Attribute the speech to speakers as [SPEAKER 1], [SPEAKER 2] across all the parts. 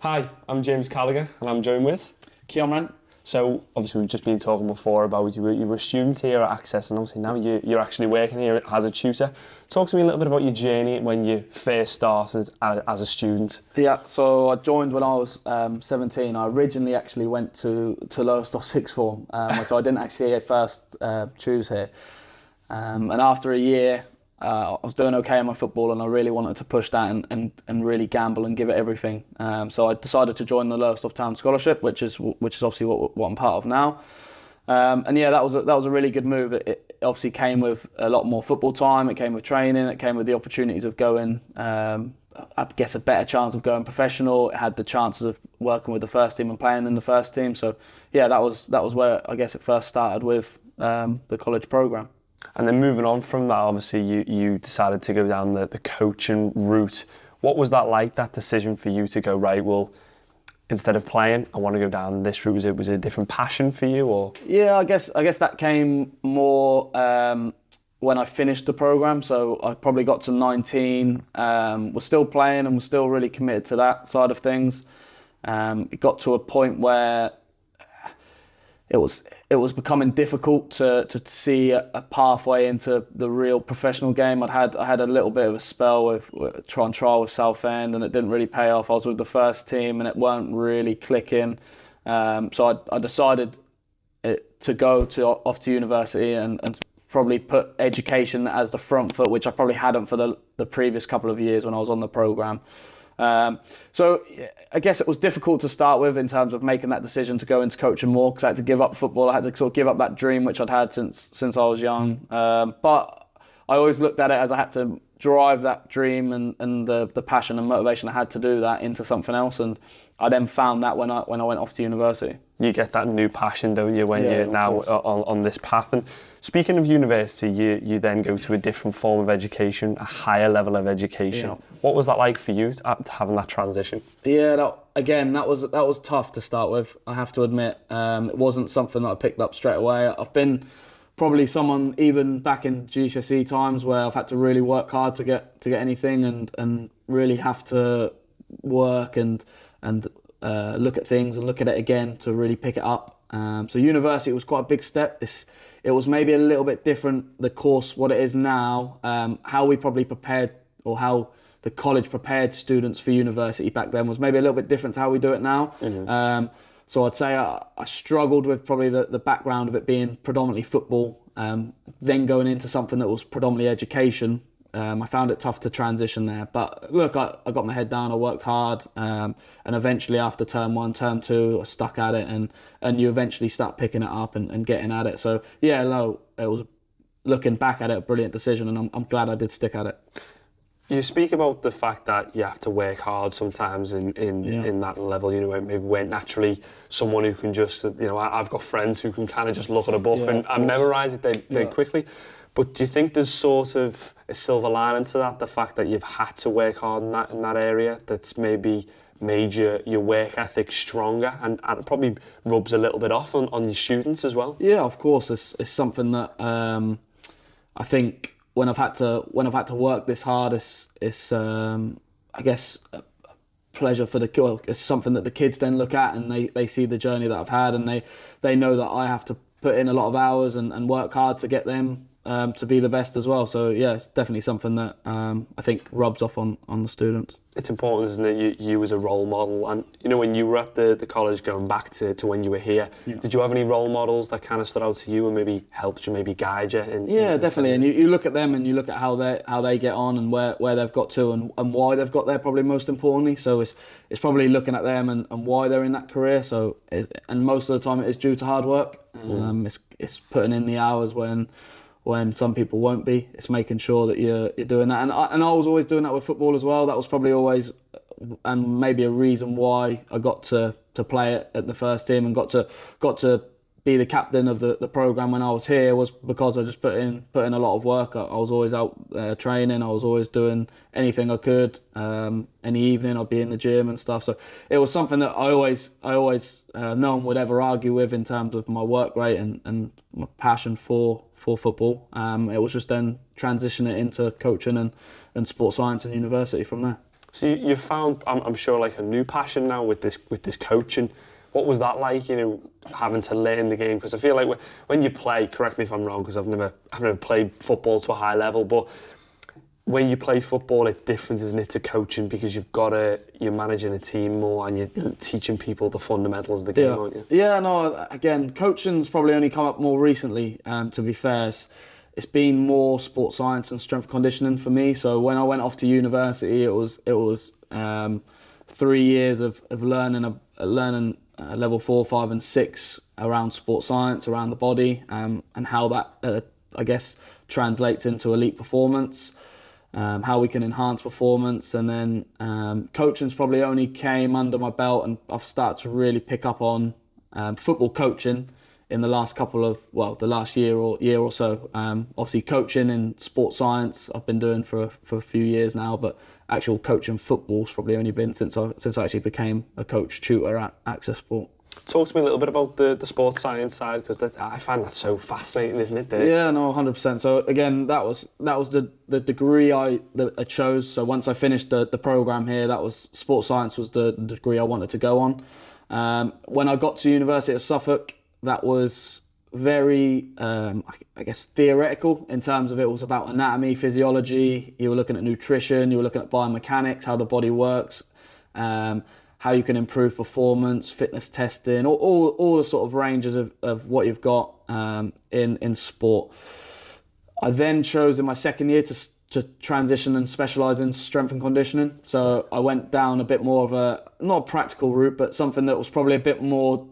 [SPEAKER 1] Hi, I'm James Callagher and I'm joined with...
[SPEAKER 2] Cion Wren.
[SPEAKER 1] So, obviously we've just been talking before about you were a student here at Access and obviously now you're actually working here as a tutor. Talk to me a little bit about your journey when you first started as a student.
[SPEAKER 2] Yeah, so I joined when I was 17. I originally actually went to Lowestoft sixth form, so I didn't actually at first choose here. And after a year, I was doing okay in my football and I really wanted to push that and really gamble and give it everything. So I decided to join the Lowestoft Town Scholarship, which is obviously what I'm part of now. And yeah, that was a really good move. It obviously came with a lot more football time. It came with training. It came with the opportunities of going, I guess, a better chance of going professional. It had the chances of working with the first team and playing in the first team. So yeah, that was where I guess it first started with the college program.
[SPEAKER 1] And then moving on from that, obviously you decided to go down the coaching route. What was that like, that decision for you to go, right, well, instead of playing, I want to go down this route? Was it a different passion for you, or?
[SPEAKER 2] Yeah, I guess that came more when I finished the program. So I probably got to 19, was still playing and was still really committed to that side of things. It got to a point where it was becoming difficult to see a pathway into the real professional game. I had a little bit of a spell with trial with Southend, and it didn't really pay off. I was with the first team, and it weren't really clicking. So I decided to go off to university and probably put education as the front foot, which I probably hadn't for the previous couple of years when I was on the programme. So I guess it was difficult to start with in terms of making that decision to go into coaching more, because I had to give up football. I had to sort of give up that dream which I'd had since I was young. But I always looked at it as I had to drive that dream and the passion and motivation I had to do that into something else. And I then found that when I went off to university.
[SPEAKER 1] You get that new passion, don't you, when you're now on this path. And speaking of university, you then go to a different form of education, a higher level of education. Yeah. What was that like for you, having that transition?
[SPEAKER 2] Yeah, that was tough to start with, I have to admit. It wasn't something that I picked up straight away. I've been probably someone, even back in GCSE times, where I've had to really work hard to get anything and really have to work and look at things and look at it again to really pick it up. So university was quite a big step. It was maybe a little bit different, the course, what it is now, how we probably prepared, or how the college prepared students for university back then was maybe a little bit different to how we do it now. Mm-hmm. So I'd say I struggled with probably the background of it being predominantly football, then going into something that was predominantly education. I found it tough to transition there, but look, I got my head down, I worked hard, and eventually after term 1, term 2, I stuck at it, and you eventually start picking it up and getting at it. So yeah, no, it was, looking back at it, a brilliant decision, and I'm glad I did stick at it.
[SPEAKER 1] You speak about the fact that you have to work hard sometimes in that level, you know, maybe we're naturally someone who can just, you know, I've got friends who can kind of just look at a book and memorise it dead quickly. But do you think there's sort of a silver lining to that, the fact that you've had to work hard in that area, that's maybe made your work ethic stronger and it probably rubs a little bit off on your students as well? Yeah,
[SPEAKER 2] of course. It's something that I think when I've had to work this hard, it's I guess a pleasure for it's something that the kids then look at and they see the journey that I've had, and they know that I have to put in a lot of hours and work hard to get them to be the best as well. So yeah, it's definitely something that I think rubs off on the students.
[SPEAKER 1] It's important, isn't it? You as a role model, and you know, when you were at the college, going back to when you were here, did you have any role models that kind of stood out to you and maybe helped you, maybe guide you?
[SPEAKER 2] Definitely. And you look at them and you look at how they get on and where they've got to and why they've got there, probably most importantly. So it's probably looking at them and why they're in that career. So and most of the time it is due to hard work. It's putting in the hours when some people won't be. It's making sure that you're doing that. And I was always doing that with football as well. That was probably always, and maybe a reason why I got to play it at the first team and got to be the captain of the programme when I was here, was because I just put in a lot of work. I was always out training. I was always doing anything I could. Any evening I'd be in the gym and stuff. So it was something that I always no one would ever argue with in terms of my work rate and my passion for football. It was just then transition it into coaching and sports science and university from there.
[SPEAKER 1] So you found, I'm sure, like a new passion now with this coaching. What was that like, having to learn the game? Because I feel like when you play, correct me if I'm wrong, because I've never played football to a high level, but when you play football, it's different, isn't it, to coaching, because you're managing a team more and you're teaching people the fundamentals of the game, aren't you?
[SPEAKER 2] Yeah, no, again, coaching's probably only come up more recently, to be fair. It's been more sports science and strength conditioning for me. So when I went off to university, it was 3 years of learning level 4, 5 and 6 around sports science, around the body, and how that, I guess, translates into elite performance, how we can enhance performance. And then coaching's probably only came under my belt, and I've started to really pick up on football coaching in the last the last year or so. Obviously coaching in sports science I've been doing for a few years now, but actual coaching football's probably only been since I actually became a coach tutor at Access Sport.
[SPEAKER 1] Talk to me a little bit about the sports science side, because I find that so fascinating, isn't it?
[SPEAKER 2] Yeah, no, 100%. So again, that was the degree I chose. So once I finished the program here, that was sports science was the degree I wanted to go on. When I got to University of Suffolk, that was very, I guess, theoretical in terms of it was about anatomy, physiology. You were looking at nutrition, you were looking at biomechanics, how the body works, how you can improve performance, fitness testing, all the sort of ranges of what you've got in sport. I then chose in my second year to transition and specialise in strength and conditioning. So I went down a bit more of not a practical route, but something that was probably a bit more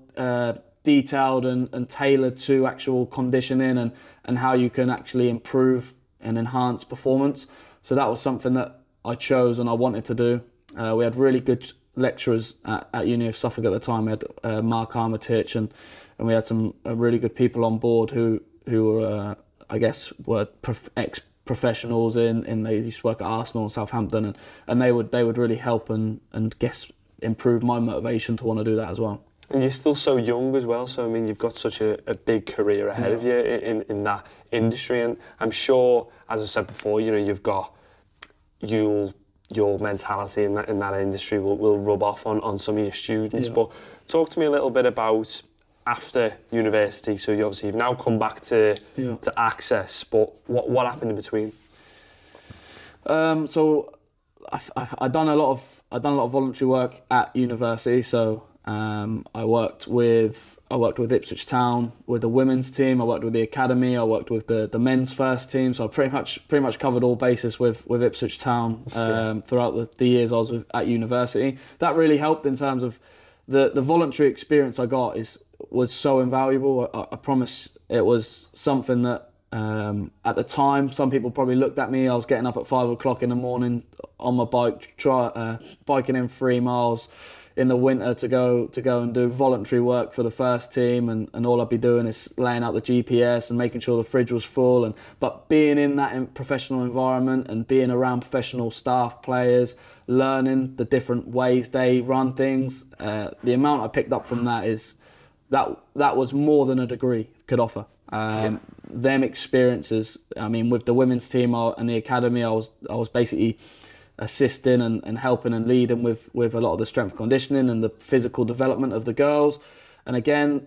[SPEAKER 2] detailed and tailored to actual conditioning and how you can actually improve and enhance performance. So that was something that I chose and I wanted to do. We had really good lecturers at Uni of Suffolk at the time. We had Mark Armitage and we had some really good people on board who were, I guess, were ex-professionals in they used to work at Arsenal and Southampton, and they would really help and guess improve my motivation to want to do that as well.
[SPEAKER 1] And you're still so young as well, so I mean, you've got such a big career ahead of you in that industry, and I'm sure, as I said before, you've got your mentality in that industry will rub off on some of your students. Yeah. But talk to me a little bit about after university. So you've now come back to Access, but what happened in between?
[SPEAKER 2] So I've done a lot of voluntary work at university. So I worked with Ipswich Town with the women's team. I worked with the academy. I worked with the men's first team. So I pretty much covered all bases with Ipswich Town throughout the years I was at university. That really helped in terms of the voluntary experience I got was so invaluable. I promise it was something that at the time some people probably looked at me. I was getting up at 5 o'clock in the morning on my bike, biking in 3 miles in the winter to go and do voluntary work for the first team, and all I'd be doing is laying out the GPS and making sure the fridge was full, but being in that professional environment and being around professional staff, players, learning the different ways they run things, the amount I picked up from that is that was more than a degree could offer. Them experiences, I mean, with the women's team and the academy, I was basically assisting and helping and leading with a lot of the strength conditioning and the physical development of the girls. And again,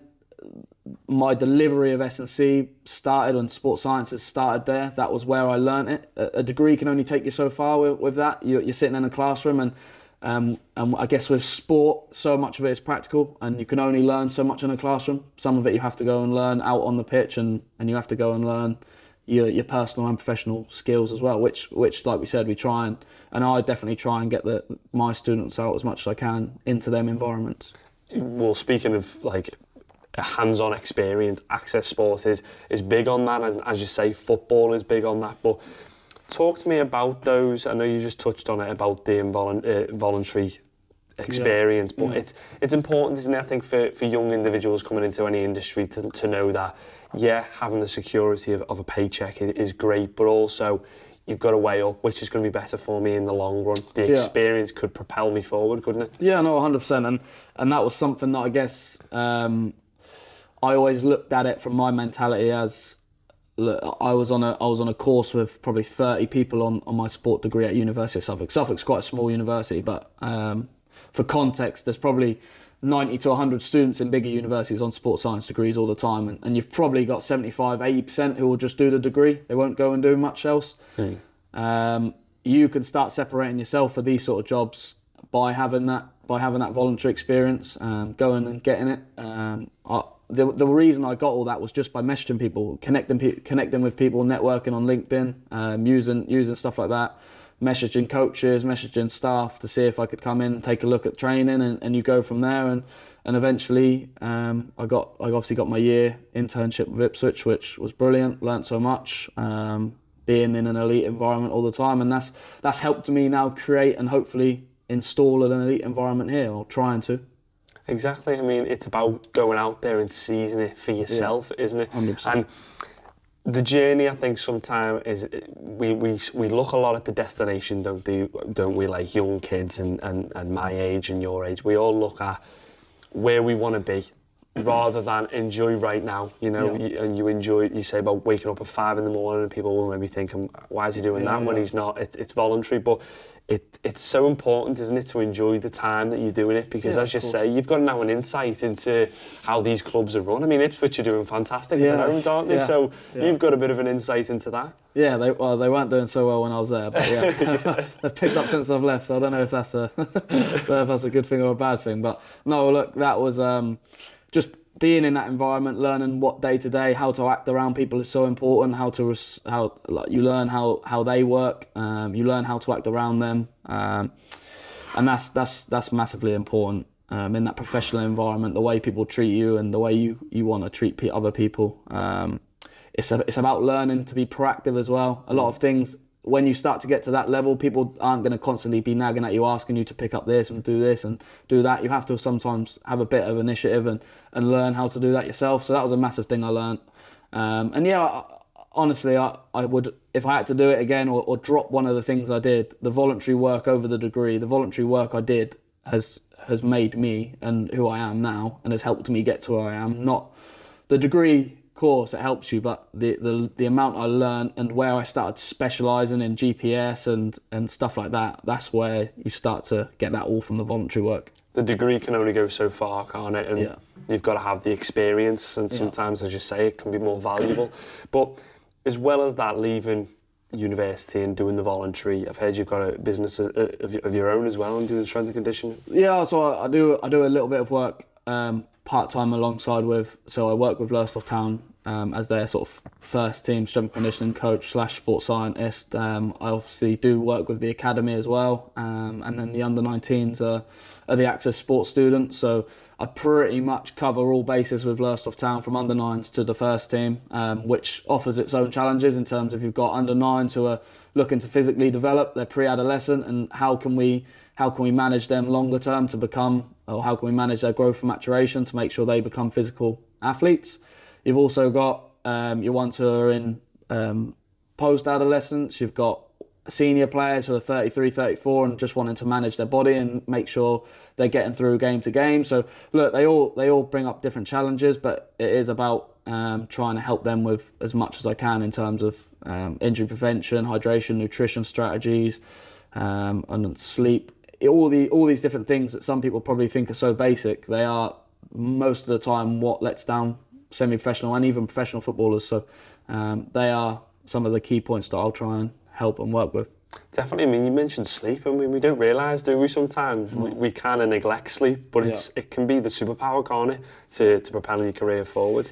[SPEAKER 2] my delivery of S&C started on sports sciences started there. That was where I learned it. A degree can only take you so far with that. You're sitting in a classroom and I guess with sport, so much of it is practical and you can only learn so much in a classroom. Some of it you have to go and learn out on the pitch and you have to go and learn your personal and professional skills as well, which like we said, we try and I definitely try and get my students out as much as I can into them environments.
[SPEAKER 1] Well, speaking of like a hands-on experience, Access Sport is big on that, and as you say, football is big on that. But talk to me about those. I know you just touched on it about the voluntary experience, but it's important, isn't it, I think, for young individuals coming into any industry to know that, having the security of a paycheck is great, but also you've got to weigh up which is going to be better for me in the long run. The experience could propel me forward, couldn't it? Yeah,
[SPEAKER 2] no, 100%. And that was something that I guess I always looked at it from my mentality as look, I was on a course with probably 30 people on my sport degree at University of Suffolk. Suffolk's quite a small university, but for context, there's probably 90 to 100 students in bigger universities on sports science degrees all the time, and you've probably got 75-80% who will just do the degree. They won't go and do much else. You can start separating yourself for these sort of jobs by having that voluntary experience, going and getting it. The reason I got all that was just by messaging people, connecting with people, networking on LinkedIn, using stuff like that, messaging coaches, messaging staff to see if I could come in and take a look at training, and you go from there. And eventually, I obviously got my year internship with Ipswich, which was brilliant. Learned so much, being in an elite environment all the time, and that's helped me now create and hopefully install an elite environment here, or trying to.
[SPEAKER 1] Exactly. I mean, it's about going out there and seizing it for yourself, isn't it?
[SPEAKER 2] 100%.
[SPEAKER 1] And the journey, I think, sometimes is we look a lot at the destination, don't we? Like young kids and my age and your age, we all look at where we want to be, rather than enjoy right now. You know, you say about waking up at 5 a.m, and people will maybe think, why is he doing that when he's not? It's voluntary, but it's so important, isn't it, to enjoy the time that you're doing it, because as you say, you've got now an insight into how these clubs are run. I mean, Ipswich are doing fantastic at the moment, aren't they? So you've got a bit of an insight into that. Yeah,
[SPEAKER 2] they weren't doing so well when I was there, but they've picked up since I've left. So I don't know if that's a good thing or a bad thing. But no, look, that was just being in that environment, learning what day to day, how to act around people is so important. You learn how they work, you learn how to act around them, and that's massively important in that professional environment. The way people treat you and the way you want to treat other people. It's about learning to be proactive as well. A lot of things, when you start to get to that level, people aren't going to constantly be nagging at you, asking you to pick up this and do that. You have to sometimes have a bit of initiative and learn how to do that yourself. So that was a massive thing I learned. Honestly, I would, if I had to do it again or drop one of the things I did, the voluntary work over the degree, the voluntary work I did has made me and who I am now, and has helped me get to where I am. Not the degree course, it helps you, but the amount I learned and where I started specialising in GPS and stuff like that, that's where you start to get that all from the voluntary work. The degree can only go so far, can't it? And you've got to have the experience, and sometimes, as you say, it can be more valuable. But as well as that, leaving university and doing the voluntary, I've heard you've got a business of your own as well and doing strength and conditioning. Yeah, so I do a little bit of work part-time alongside with, so I work with Lowestoft Town as their sort of first team strength conditioning coach / sports scientist. I obviously do work with the academy as well, and then the under-19s are the Access Sports students, so I pretty much cover all bases with Lowestoft Town, from under-9s to the first team, which offers its own challenges in terms of you've got under-9s who are looking to physically develop, they're pre-adolescent, and how can we manage them longer term to become, or how can we manage their growth and maturation to make sure they become physical athletes. You've also got your ones who are in post-adolescence. You've got senior players who are 33, 34 and just wanting to manage their body and make sure they're getting through game to game. So look, they all bring up different challenges, but it is about trying to help them with as much as I can in terms of injury prevention, hydration, nutrition strategies, and sleep. All these different things that some people probably think are so basic, they are most of the time what lets down semi-professional and even professional footballers. So they are some of the key points that I'll try and help and work with. Definitely. I mean, you mentioned sleep. I mean, we don't realise, do we, sometimes? We kind of neglect sleep, but it can be the superpower, can't it, to propelling your career forward.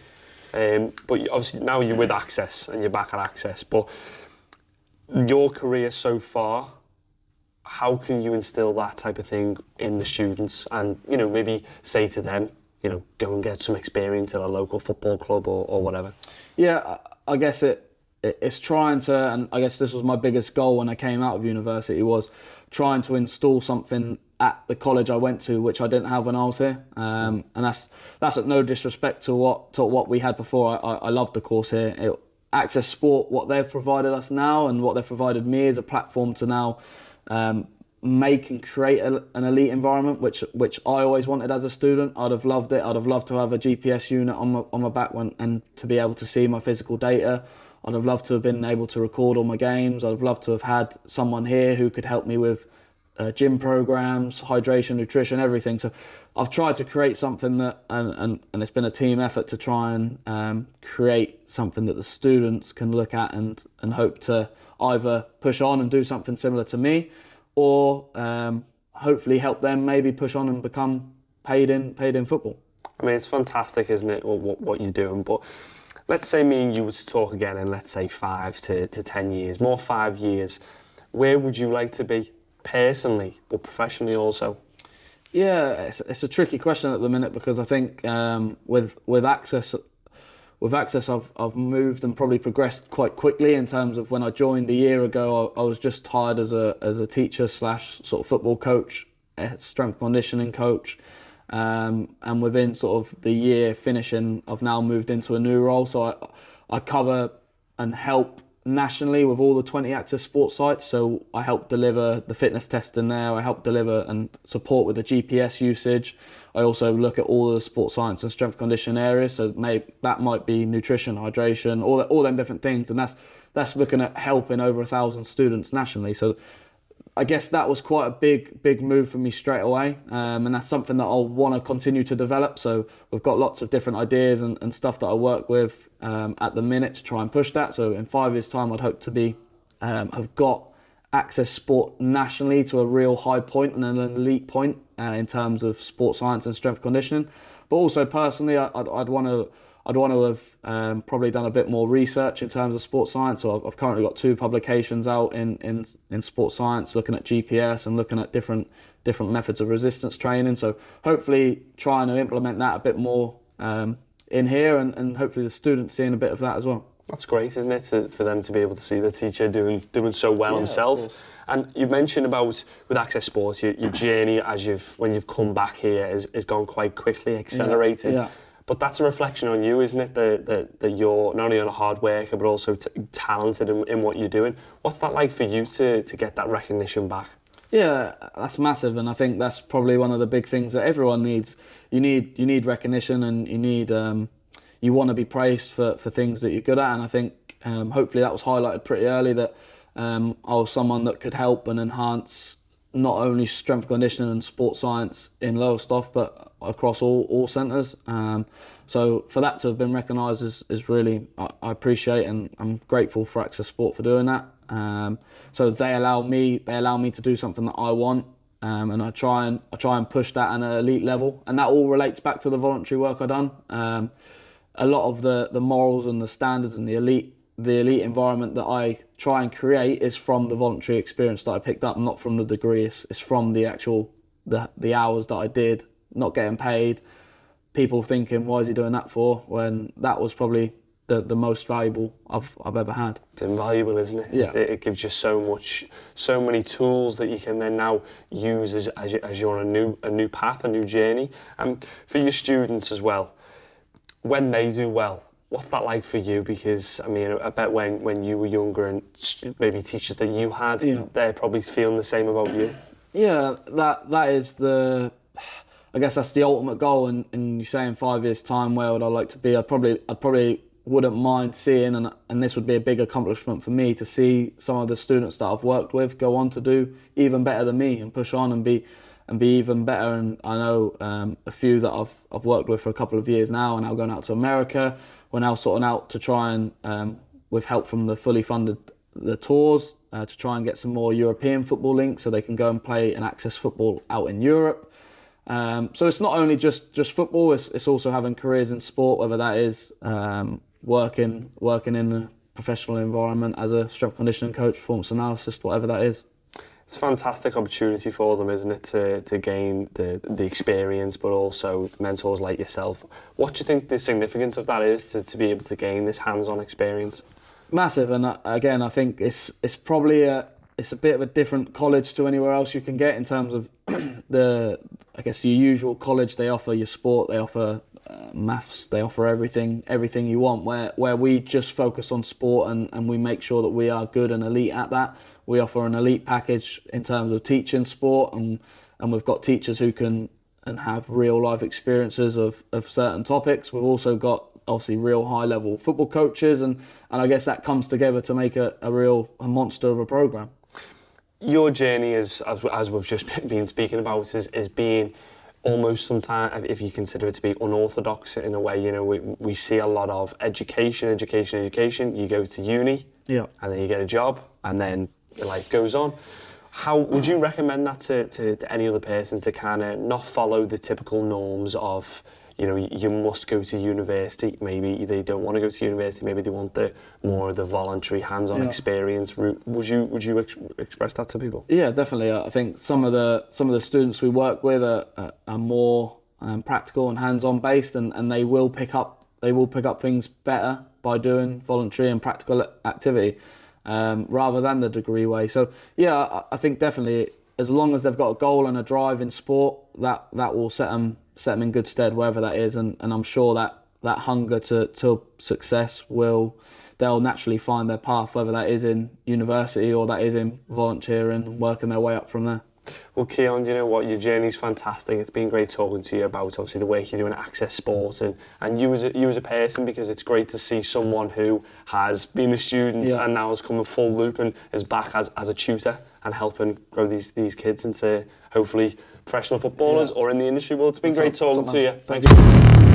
[SPEAKER 2] But obviously now you're with Access and you're back at Access, but your career so far, how can you instill that type of thing in the students and, maybe say to them, go and get some experience at a local football club or whatever? Yeah, I guess it's trying to, and I guess this was my biggest goal when I came out of university, was trying to install something at the college I went to, which I didn't have when I was here. And that's at no disrespect to what we had before. I loved the course here. Access Sport, what they've provided us now and what they've provided me is a platform to now make and create an elite environment, which I always wanted as a student. I'd have loved it. I'd have loved to have a GPS unit on my back and to be able to see my physical data. I'd have loved to have been able to record all my games. I'd have loved to have had someone here who could help me with gym programs, hydration, nutrition, everything. So I've tried to create something that, and it's been a team effort to try and create something that the students can look at and hope to either push on and do something similar to me, or hopefully help them maybe push on and become paid in football.
[SPEAKER 1] I mean, it's fantastic, isn't it, what you're doing? But let's say me and you were to talk again in, let's say, 5 to 10 years, more 5 years. Where would you like to be personally, but professionally also?
[SPEAKER 2] Yeah, it's a tricky question at the minute, because I think with access, I've moved and probably progressed quite quickly in terms of when I joined a year ago. I was just hired as a teacher / sort of football coach, strength conditioning coach. And within sort of the year finishing, I've now moved into a new role. So I cover and help nationally with all the 20 access sports sites. So I help deliver the fitness testing there. I help deliver and support with the GPS usage. I also look at all the sports science and strength conditioning areas. So that might be nutrition, hydration, all them different things. And that's looking at helping over 1,000 students nationally. So I guess that was quite a big move for me straight away, and that's something that I'll want to continue to develop. So we've got lots of different ideas and stuff that I work with at the minute to try and push that. So in 5 years' time, I'd hope to be have got access sport nationally to a real high point and an elite point in terms of sports science and strength conditioning. But also personally, I'd want to have probably done a bit more research in terms of sports science. So I've currently got 2 publications out in sports science, looking at GPS and looking at different methods of resistance training. So hopefully trying to implement that a bit more in here, and hopefully the students seeing a bit of that as well.
[SPEAKER 1] That's great, isn't it, for them to be able to see the teacher doing so well himself. And you mentioned about with access sports, your journey when you've come back here has gone quite quickly, accelerated.
[SPEAKER 2] Yeah.
[SPEAKER 1] But that's a reflection on you, isn't it? That you're not only a hard worker, but also talented in what you're doing. What's that like for you to get that recognition back?
[SPEAKER 2] Yeah, that's massive, and I think that's probably one of the big things that everyone needs. You need recognition, and you want to be praised for things that you're good at. And I think hopefully that was highlighted pretty early, that I was someone that could help and enhance not only strength conditioning and sports science in Lowestoft, but across all centres. So for that to have been recognised is really, I appreciate, and I'm grateful for Access Sport for doing that. So they allow me to do something that I want, and I try and push that at an elite level, and that all relates back to the voluntary work I've done. A lot of the morals and the standards and the elite environment that I try and create is from the voluntary experience that I picked up, not from the degree. It's from the actual the hours that I did, not getting paid, people thinking, why is he doing that for, when that was probably the most valuable I've ever had.
[SPEAKER 1] It's invaluable, isn't it?
[SPEAKER 2] Yeah.
[SPEAKER 1] It gives you so many tools that you can then now use as you're on a new path, a new journey. And for your students as well, when they do well, what's that like for you? Because, I mean, I bet when you were younger and maybe teachers that you had, they're probably feeling the same about you. Yeah,
[SPEAKER 2] that is I guess that's the ultimate goal. And you say in 5 years' time, where would I like to be? I'd probably wouldn't mind seeing, and this would be a big accomplishment for me, to see some of the students that I've worked with go on to do even better than me and push on and be even better. And I know a few that I've worked with for a couple of years now, and now going out to America. We're now sorting out to try and, with help from the fully funded the tours, to try and get some more European football links so they can go and play and access football out in Europe. So it's not only just football, it's also having careers in sport, whether that is working in a professional environment as a strength conditioning coach, performance analyst, whatever that is.
[SPEAKER 1] It's a fantastic opportunity for them, isn't it, to gain the experience, but also mentors like yourself. What do you think the significance of that is, to be able to gain this hands-on experience?
[SPEAKER 2] Massive, and again, I think it's probably it's a bit of a different college to anywhere else you can get in terms of your usual college. They offer your sport, they offer maths, they offer everything you want, where we just focus on sport and we make sure that we are good and elite at that. We offer an elite package in terms of teaching sport, and we've got teachers who can and have real life experiences of certain topics. We've also got obviously real high level football coaches, and I guess that comes together to make a monster of a program.
[SPEAKER 1] Your journey, as we've just been speaking about, is being almost sometimes, if you consider it to be unorthodox in a way. You know, we see a lot of education. You go to uni,
[SPEAKER 2] yeah,
[SPEAKER 1] and then you get a job, and then your life goes on. How would you recommend that to any other person to kind of not follow the typical norms of, you know, you must go to university? Maybe they don't want to go to university. Maybe they want the more of the voluntary hands-on experience route. Would you express that to people? Yeah,
[SPEAKER 2] definitely. I think some of the students we work with are more practical and hands-on based, and they will pick up things better by doing voluntary and practical activity. Rather than the degree way. So yeah, I think definitely as long as they've got a goal and a drive in sport, that will set them in good stead wherever that is, and I'm sure that hunger to success they'll naturally find their path, whether that is in university or that is in volunteering and working their way up from there.
[SPEAKER 1] Well, Cion, you know what? Your journey's fantastic. It's been great talking to you about obviously the work you're doing at Access Sport and you as a person, because it's great to see someone who has been a student and now has come a full loop and is back as a tutor and helping grow these kids into hopefully professional footballers or in the industry. Well, it's been great talking to you.
[SPEAKER 2] Thank you.